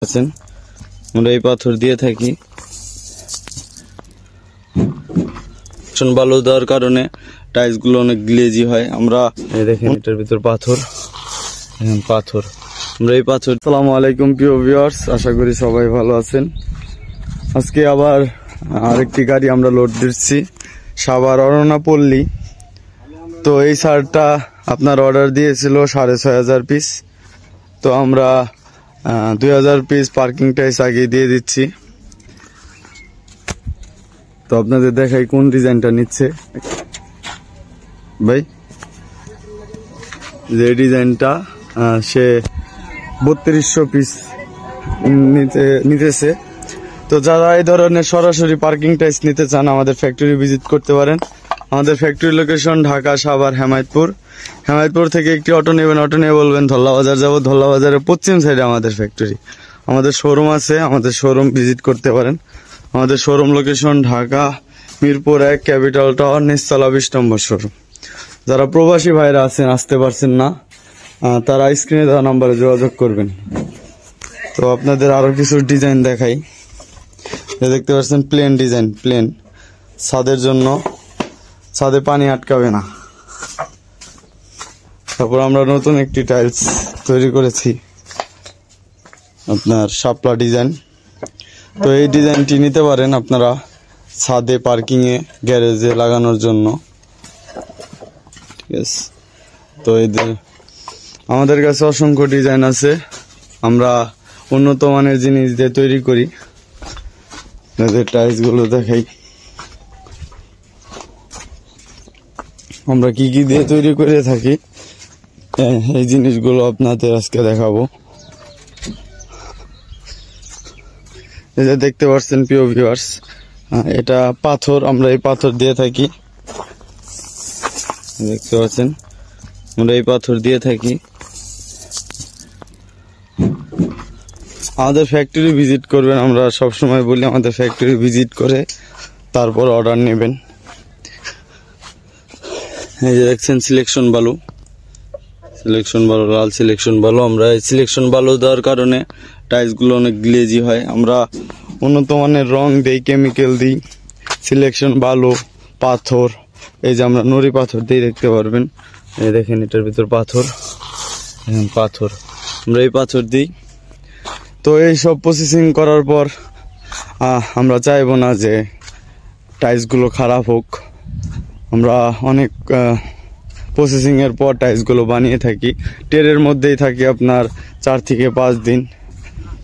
আছেন আমরা এই পাথর দিয়ে থাকি। বালু দেওয়ার কারণে টাইলস গুলো অনেক গ্লেজি হয়। আমরা দেখেন এটার ভিতর পাথর আমরা এই পাথর। আসসালামু আলাইকুম প্রিয় ভিউয়ার্স, আশা করি সবাই ভালো আছেন। আজকে আবার আরেকটি গাড়ি আমরা লোড দিচ্ছি, সাভার অরণাপল্লী। তো এই সারটা আপনার অর্ডার দিয়েছিল 6,500 পিস। তো আমরা 2000 পিস পার্কিং টাইস আগে দিয়ে দিচ্ছি। তো আপনাদের দেখাই কোন ডিজাইনটা নিচ্ছে ভাই। যে ডিজাইনটা সে 3200 পিস নিতেছে। তো যারা এই ধরনের সরাসরি পার্কিং টাইস নিতে চান আমাদের ফ্যাক্টরি ভিজিট করতে পারেন। আমাদের ফ্যাক্টরি লোকেশন ঢাকা, সাভার, হেমায়তপুর থেকে একটি অটো নেবেন, অটো নিয়ে বলবেন ধল্লা বাজার যাবো। ধল্লা বাজারের পশ্চিম সাইডে আমাদের ফ্যাক্টরি, আমাদের শোরুম আছে, আমাদের শোরুম ভিজিট করতে পারেন। আমাদের showroom location Dhaka Mirpur 1 capital tower নিচতলা 20 নম্বর শোরুম। যারা প্রবাসী ভাইরা আছেন, আসতে পারছেন না, তারা স্ক্রিনে দেওয়া নাম্বারে যোগাযোগ করবেন। তো আপনাদের আরো কিছু ডিজাইন দেখাই। দেখতে পাচ্ছেন প্লেন ডিজাইন, প্লেন ছাদের জন্য, ছাদে পানি আটকাবে না। তারপর আমরা নতুন একটি টাইলস তৈরি করেছি আপনার শাপলা ডিজাইন। তো এই ডিজাইনটি নিতে পারেন আপনারা ছাদে, পার্কিং এ, গ্যারেজে লাগানোর জন্য। ঠিক আছে, তো এদের আমাদের কাছে অসংখ্য ডিজাইন আছে। আমরা উন্নত মানের জিনিস দিয়ে তৈরি করি। এদের টাইলস গুলো দেখাই আমরা কি কি দিয়ে তৈরি করে থাকি। এই জিনিসগুলো আপনাদের আজকে দেখাবো। এই যে দেখতে পাচ্ছেন প্রিয় ভিউয়ার্স, এটা পাথর, আমরা এই পাথর দিয়ে থাকি। দেখতে পাচ্ছেন আমরা এই পাথর দিয়ে থাকি। আমাদের ফ্যাক্টরি ভিজিট করবেন, আমরা সব সময় বলি আমাদের ফ্যাক্টরি ভিজিট করে তারপর অর্ডার নেবেন। এই যে দেখছেন সিলেকশন বালু, লাল সিলেকশন বালু। আমরা এই সিলেকশন বালু দেওয়ার কারণে টাইলস গুলো অনেক গ্লেজি হয়। আমরা উন্নত মানের রং দেই, কেমিক্যাল দিই, সিলেকশন বালু, পাথর। এই যে আমরা নুড়ি পাথর দিয়ে দেখতে পারবেন, এই দেখেন এটার ভিতর পাথর আমরা এই পাথর দিই। তো এই সব প্রসেসিং করার পর আমরা চাইবো না যে টাইলস গুলো খারাপ হোক। আমরা অনেক প্রসেসিং এর পর টাইলস গুলো বানিয়ে থাকি। ট্রের মধ্যেই থাকি আপনার 4 থেকে 5 দিন।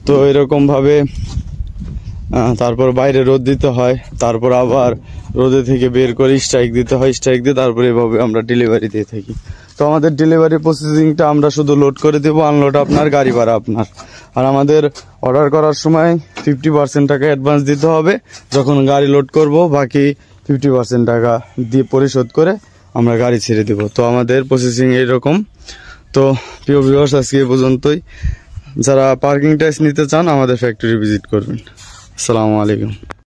তো এরকম ভাবে তারপর বাইরে রোদ দিতে হয়, তারপর আবার রোদে থেকে বের করে স্ট্রাইক দিতে হয়, স্ট্রাইক দিয়ে তারপরে এভাবে আমরা ডেলিভারি দিয়ে থাকি। তো আমাদের ডেলিভারি প্রসেসিংটা আমরা শুধু লোড করে দেবো, আনলোড আপনার, গাড়ি ভাড়া আপনার। আর আমাদের অর্ডার করার সময় 50% টাকা অ্যাডভান্স দিতে হবে। যখন গাড়ি লোড করব বাকি 50% টাকা দিয়ে পরিশোধ করে আমরা গাড়ি ছেড়ে দেব। তো আমাদের প্রসেসিং এইরকম। তো প্রিয় ভিউয়ার্স, আজকে এই পর্যন্তই। যারা পার্কিং টাইস নিতে চান আমাদের ফ্যাক্টরি ভিজিট করবেন। আসসালামু আলাইকুম।